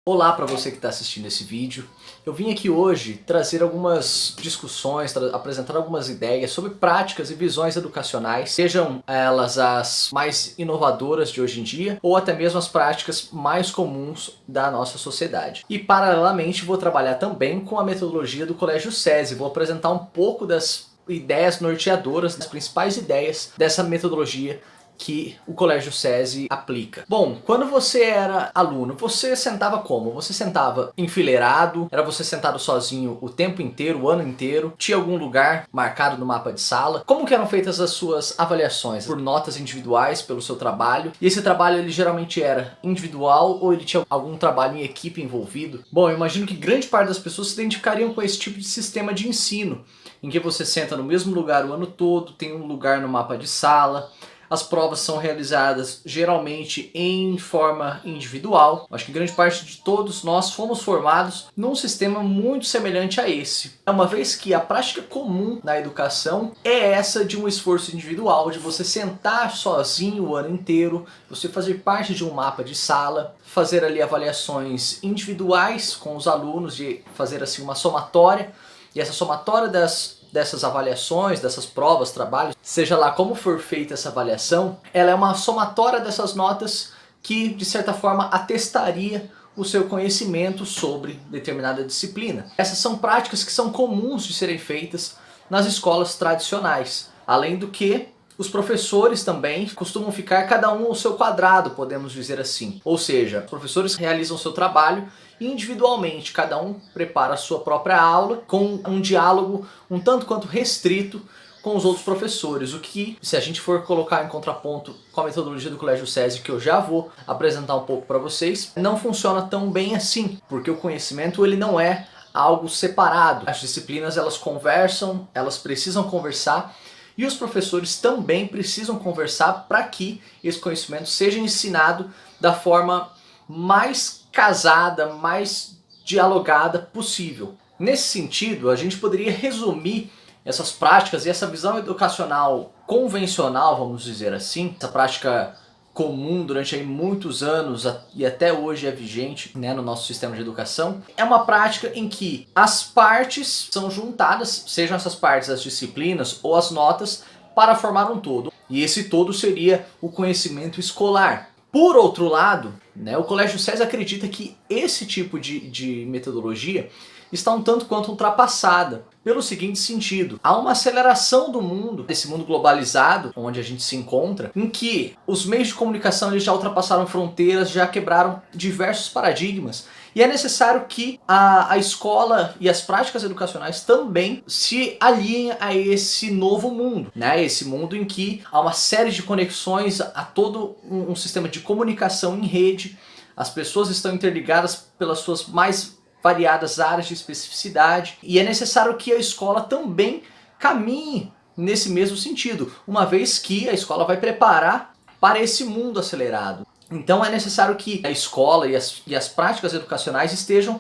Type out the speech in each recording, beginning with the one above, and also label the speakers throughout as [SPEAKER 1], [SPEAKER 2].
[SPEAKER 1] Olá para você que está assistindo esse vídeo. Eu vim aqui hoje trazer algumas discussões, apresentar algumas ideias sobre práticas e visões educacionais, sejam elas as mais inovadoras de hoje em dia ou até mesmo as práticas mais comuns da nossa sociedade. E paralelamente vou trabalhar também com a metodologia do Colégio SESI, vou apresentar um pouco das ideias norteadoras, das principais ideias dessa metodologia que o Colégio SESI aplica. Bom, quando você era aluno, você sentava como? Você sentava enfileirado? Era você sentado sozinho o tempo inteiro, o ano inteiro? Tinha algum lugar marcado no mapa de sala? Como que eram feitas as suas avaliações? Por notas individuais pelo seu trabalho? E esse trabalho ele geralmente era individual ou ele tinha algum trabalho em equipe envolvido? Bom, eu imagino que grande parte das pessoas se identificariam com esse tipo de sistema de ensino, em que você senta no mesmo lugar o ano todo, tem um lugar no mapa de sala. As provas são realizadas geralmente em forma individual. Acho que grande parte de todos nós fomos formados num sistema muito semelhante a esse. Uma vez que a prática comum na educação é essa de um esforço individual, de você sentar sozinho o ano inteiro, você fazer parte de um mapa de sala, fazer ali avaliações individuais com os alunos, de fazer assim uma somatória, e essa somatória dessas avaliações, dessas provas, trabalhos, seja lá como for feita essa avaliação, ela é uma somatória dessas notas que, de certa forma, atestaria o seu conhecimento sobre determinada disciplina. Essas são práticas que são comuns de serem feitas nas escolas tradicionais. Além do que, os professores também costumam ficar cada um ao seu quadrado, podemos dizer assim. Ou seja, os professores realizam seu trabalho individualmente, cada um prepara a sua própria aula com um diálogo um tanto quanto restrito com os outros professores, o que, se a gente for colocar em contraponto com a metodologia do Colégio SESI, que eu já vou apresentar um pouco para vocês, não funciona tão bem assim, porque o conhecimento ele não é algo separado. As disciplinas elas conversam, elas precisam conversar, e os professores também precisam conversar para que esse conhecimento seja ensinado da forma mais casada, mais dialogada possível. Nesse sentido, a gente poderia resumir essas práticas e essa visão educacional convencional, vamos dizer assim, essa prática comum durante aí muitos anos e até hoje é vigente, né, no nosso sistema de educação, é uma prática em que as partes são juntadas, sejam essas partes as disciplinas ou as notas, para formar um todo. E esse todo seria o conhecimento escolar. Por outro lado, né, o Colégio SESI acredita que esse tipo de metodologia está um tanto quanto ultrapassada, pelo seguinte sentido: há uma aceleração do mundo, desse mundo globalizado, onde a gente se encontra, em que os meios de comunicação eles já ultrapassaram fronteiras, já quebraram diversos paradigmas, e é necessário que a escola e as práticas educacionais também se alinhem a esse novo mundo, né? Esse mundo em que há uma série de conexões, a todo um sistema de comunicação em rede, as pessoas estão interligadas pelas suas mais variadas áreas de especificidade, e é necessário que a escola também caminhe nesse mesmo sentido, uma vez que a escola vai preparar para esse mundo acelerado. Então é necessário que a escola e as práticas educacionais estejam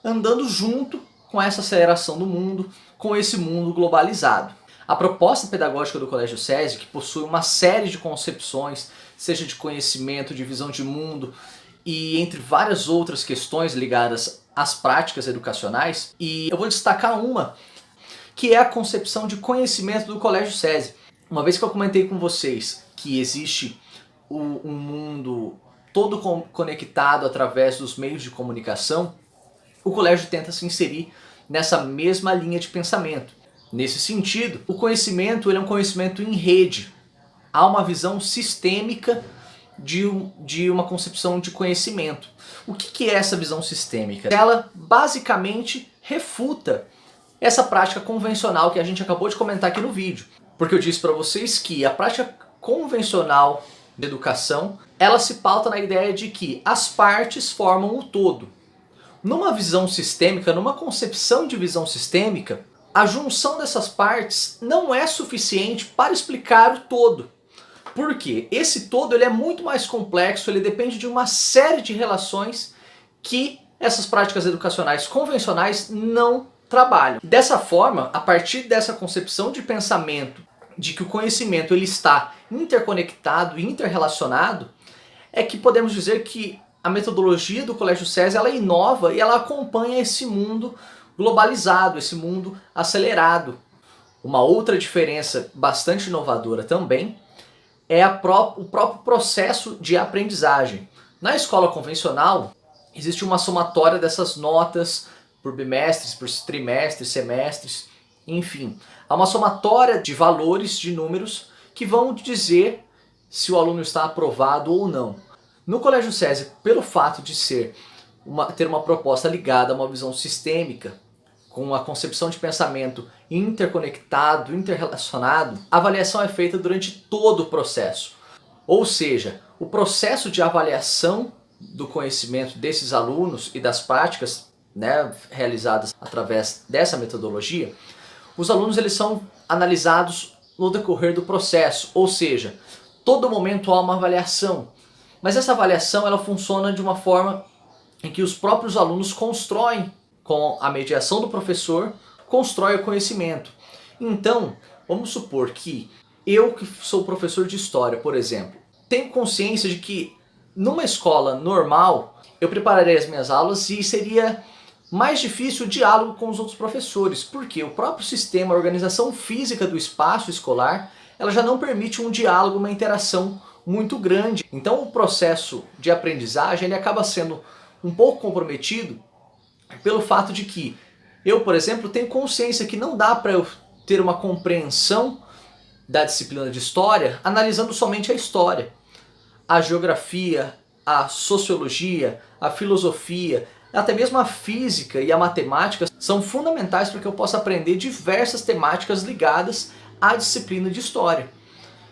[SPEAKER 1] andando junto com essa aceleração do mundo, com esse mundo globalizado. A proposta pedagógica do Colégio SESI, que possui uma série de concepções, seja de conhecimento, de visão de mundo, e entre várias outras questões ligadas às práticas educacionais, e eu vou destacar uma, que é a concepção de conhecimento do Colégio SESI. Uma vez que eu comentei com vocês que existe um mundo todo conectado através dos meios de comunicação, o colégio tenta se inserir nessa mesma linha de pensamento. Nesse sentido, o conhecimento ele é um conhecimento em rede. Há uma visão sistêmica de uma concepção de conhecimento. O que é essa visão sistêmica? Ela basicamente refuta essa prática convencional que a gente acabou de comentar aqui no vídeo. Porque eu disse para vocês que a prática convencional de educação, ela se pauta na ideia de que as partes formam o todo. Numa visão sistêmica, numa concepção de visão sistêmica, a junção dessas partes não é suficiente para explicar o todo. Porque esse todo ele é muito mais complexo, ele depende de uma série de relações que essas práticas educacionais convencionais não trabalham. Dessa forma, a partir dessa concepção de pensamento de que o conhecimento ele está interconectado e interrelacionado, é que podemos dizer que a metodologia do Colégio SESI ela inova e ela acompanha esse mundo globalizado, esse mundo acelerado. Uma outra diferença bastante inovadora também é o próprio processo de aprendizagem. Na escola convencional, existe uma somatória dessas notas por bimestres, por trimestres, semestres, enfim. Há uma somatória de valores, de números, que vão dizer se o aluno está aprovado ou não. No Colégio SESI, pelo fato de ter uma proposta ligada a uma visão sistêmica, com a concepção de pensamento interconectado, interrelacionado, a avaliação é feita durante todo o processo. Ou seja, o processo de avaliação do conhecimento desses alunos e das práticas, né, realizadas através dessa metodologia, os alunos eles são analisados no decorrer do processo, ou seja, todo momento há uma avaliação. Mas essa avaliação ela funciona de uma forma em que os próprios alunos constroem, com a mediação do professor, constrói o conhecimento. Então, vamos supor que eu, que sou professor de história, por exemplo, tenho consciência de que numa escola normal eu prepararei as minhas aulas e seria mais difícil o diálogo com os outros professores, porque o próprio sistema, a organização física do espaço escolar, ela já não permite um diálogo, uma interação muito grande. Então o processo de aprendizagem ele acaba sendo um pouco comprometido pelo fato de que eu, por exemplo, tenho consciência que não dá para eu ter uma compreensão da disciplina de história analisando somente a história. A geografia, a sociologia, a filosofia, até mesmo a física e a matemática são fundamentais para que eu possa aprender diversas temáticas ligadas à disciplina de história.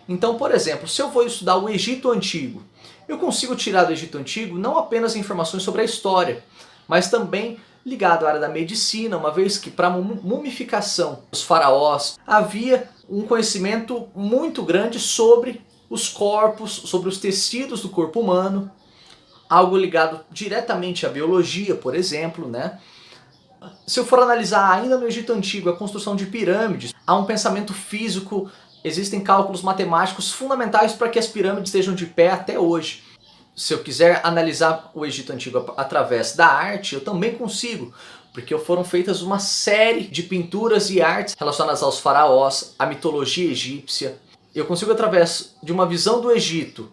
[SPEAKER 1] Então, por exemplo, se eu vou estudar o Egito Antigo, eu consigo tirar do Egito Antigo não apenas informações sobre a história, mas também ligado à área da medicina, uma vez que para a mumificação dos faraós havia um conhecimento muito grande sobre os corpos, sobre os tecidos do corpo humano, algo ligado diretamente à biologia, por exemplo, né? Se eu for analisar ainda no Egito Antigo a construção de pirâmides, há um pensamento físico, existem cálculos matemáticos fundamentais para que as pirâmides estejam de pé até hoje. Se eu quiser analisar o Egito Antigo através da arte, eu também consigo, porque foram feitas uma série de pinturas e artes relacionadas aos faraós, à mitologia egípcia. Eu consigo, através de uma visão do Egito,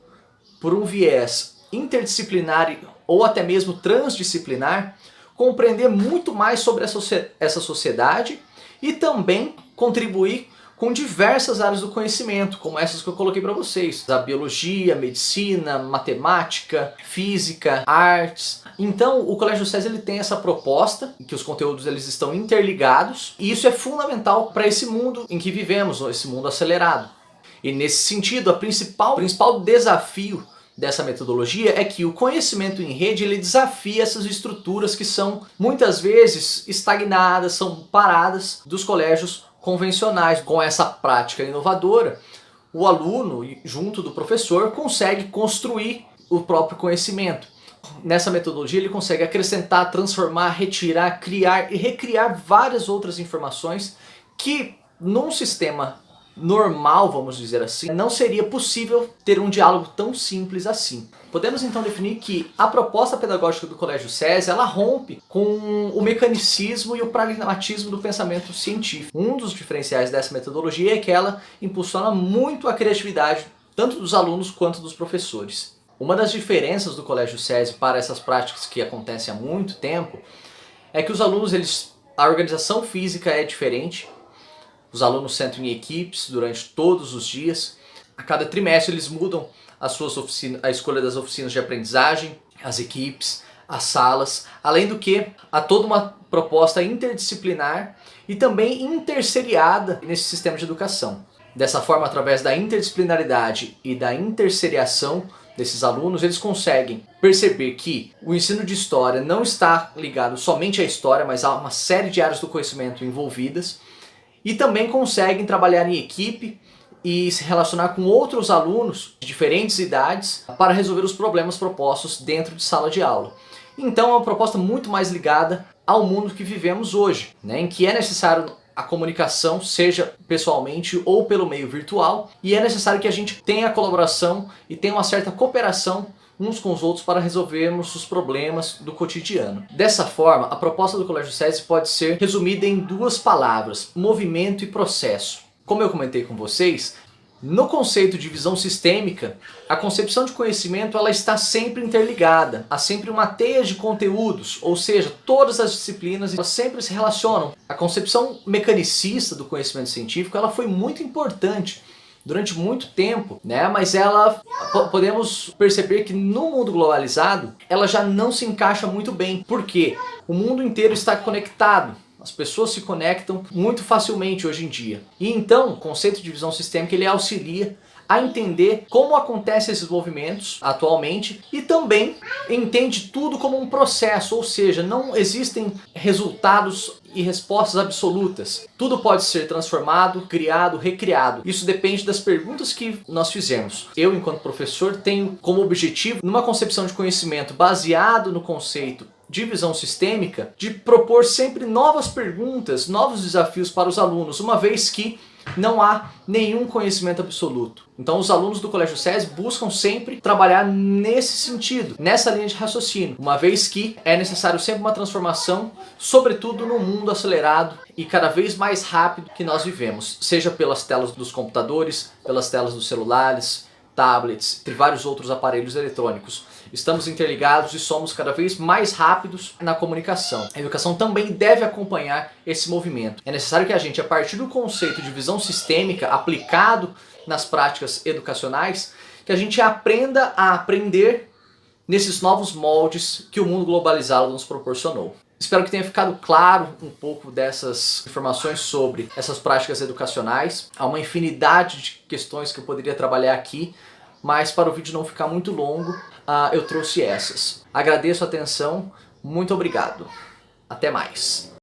[SPEAKER 1] por um viés interdisciplinar ou até mesmo transdisciplinar, compreender muito mais sobre essa sociedade e também contribuir com diversas áreas do conhecimento, como essas que eu coloquei para vocês. A biologia, medicina, matemática, física, artes. Então o Colégio SESI ele tem essa proposta, que os conteúdos eles estão interligados, e isso é fundamental para esse mundo em que vivemos, esse mundo acelerado. E nesse sentido, o principal desafio dessa metodologia é que o conhecimento em rede ele desafia essas estruturas que são muitas vezes estagnadas, são paradas dos colégios convencionais. Com essa prática inovadora, o aluno, junto do professor, consegue construir o próprio conhecimento. Nessa metodologia ele consegue acrescentar, transformar, retirar, criar e recriar várias outras informações que num sistema normal, vamos dizer assim, não seria possível ter um diálogo tão simples assim. Podemos então definir que a proposta pedagógica do Colégio SESI ela rompe com o mecanicismo e o pragmatismo do pensamento científico. Um dos diferenciais dessa metodologia é que ela impulsiona muito a criatividade, tanto dos alunos quanto dos professores. Uma das diferenças do Colégio SESI para essas práticas que acontecem há muito tempo é que os alunos, a organização física é diferente. Os alunos sentam em equipes durante todos os dias. A cada trimestre eles mudam a escolha das oficinas de aprendizagem, as equipes, as salas. Além do que, há toda uma proposta interdisciplinar e também interseriada nesse sistema de educação. Dessa forma, através da interdisciplinaridade e da interseriação desses alunos, eles conseguem perceber que o ensino de história não está ligado somente à história, mas há uma série de áreas do conhecimento envolvidas. E também conseguem trabalhar em equipe e se relacionar com outros alunos de diferentes idades para resolver os problemas propostos dentro de sala de aula. Então é uma proposta muito mais ligada ao mundo que vivemos hoje, né, em que é necessário a comunicação, seja pessoalmente ou pelo meio virtual, e é necessário que a gente tenha colaboração e tenha uma certa cooperação uns com os outros para resolvermos os problemas do cotidiano. Dessa forma, a proposta do Colégio SESI pode ser resumida em duas palavras: movimento e processo. Como eu comentei com vocês, no conceito de visão sistêmica, a concepção de conhecimento ela está sempre interligada. Há sempre uma teia de conteúdos, ou seja, todas as disciplinas elas sempre se relacionam. A concepção mecanicista do conhecimento científico ela foi muito importante durante muito tempo, né? Mas podemos perceber que no mundo globalizado ela já não se encaixa muito bem. Por quê? O mundo inteiro está conectado. As pessoas se conectam muito facilmente hoje em dia. E então, o conceito de visão sistêmica ele auxilia a entender como acontecem esses movimentos atualmente e também entende tudo como um processo, ou seja, não existem resultados e respostas absolutas. Tudo pode ser transformado, criado, recriado. Isso depende das perguntas que nós fizemos. Eu, enquanto professor, tenho como objetivo, numa concepção de conhecimento baseado no conceito de visão sistêmica, de propor sempre novas perguntas, novos desafios para os alunos, uma vez que não há nenhum conhecimento absoluto. Então os alunos do Colégio SESI buscam sempre trabalhar nesse sentido, nessa linha de raciocínio, uma vez que é necessário sempre uma transformação, sobretudo no mundo acelerado e cada vez mais rápido que nós vivemos, seja pelas telas dos computadores, pelas telas dos celulares, tablets, entre vários outros aparelhos eletrônicos. Estamos interligados e somos cada vez mais rápidos na comunicação. A educação também deve acompanhar esse movimento. É necessário que a gente, a partir do conceito de visão sistêmica aplicado nas práticas educacionais, que a gente aprenda a aprender nesses novos moldes que o mundo globalizado nos proporcionou. Espero que tenha ficado claro um pouco dessas informações sobre essas práticas educacionais. Há uma infinidade de questões que eu poderia trabalhar aqui, mas para o vídeo não ficar muito longo, eu trouxe essas. Agradeço a atenção, muito obrigado. Até mais.